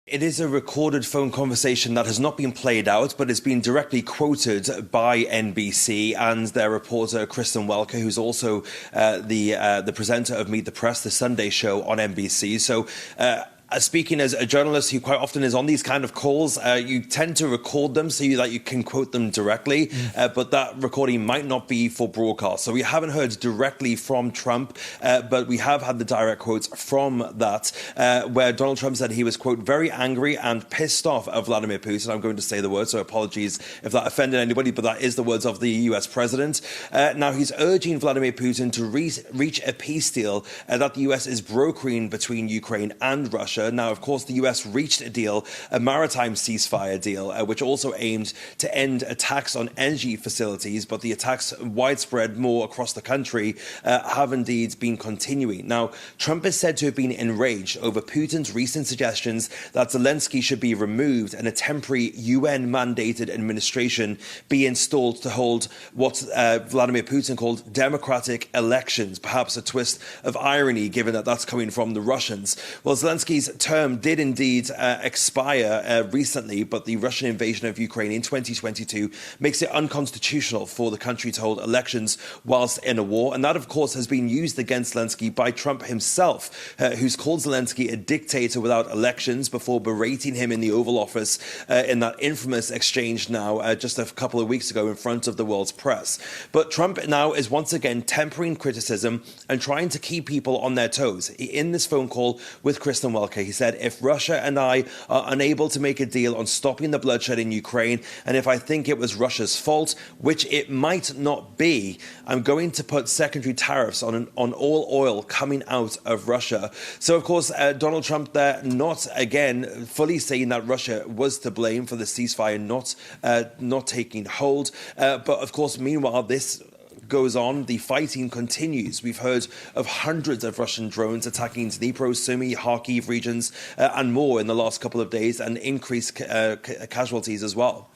It is a recorded phone conversation that has not been played out, but has been directly quoted by NBC and their reporter, Kristen Welker, who's also the presenter of Meet the Press, the Sunday show on NBC. So speaking as a journalist who quite often is on these kind of calls, you tend to record them so that you can quote them directly, but that recording might not be for broadcast. So we haven't heard directly from Trump, but we have had the direct quotes from that, where Donald Trump said he was, quote, very angry and pissed off at Vladimir Putin. I'm going to say the words, so apologies if that offended anybody, but that is the words of the US president. Now, he's urging Vladimir Putin to reach a peace deal that the US is brokering between Ukraine and Russia. Now, of course, the US reached a deal, a maritime ceasefire deal, which also aimed to end attacks on energy facilities, but the attacks widespread more across the country have indeed been continuing. Now, Trump is said to have been enraged over Putin's recent suggestions that Zelensky should be removed and a temporary UN-mandated administration be installed to hold what Vladimir Putin called democratic elections, perhaps a twist of irony given that that's coming from the Russians. Well, Zelensky's term did indeed expire recently, but the Russian invasion of Ukraine in 2022 makes it unconstitutional for the country to hold elections whilst in a war. And that, of course, has been used against Zelensky by Trump himself, who's called Zelensky a dictator without elections before berating him in the Oval Office in that infamous exchange now just a couple of weeks ago in front of the world's press. But Trump now is once again tempering criticism and trying to keep people on their toes. In this phone call with Kristen Welker, he said, if Russia and I are unable to make a deal on stopping the bloodshed in Ukraine, and if I think it was Russia's fault, which it might not be, I'm going to put secondary tariffs on all oil coming out of Russia. So, of course, Donald Trump there not, again, fully saying that Russia was to blame for the ceasefire not taking hold. But, of course, meanwhile, this goes on, the fighting continues. We've heard of hundreds of Russian drones attacking Dnipro, Sumy, Kharkiv regions and more in the last couple of days, and increased casualties as well.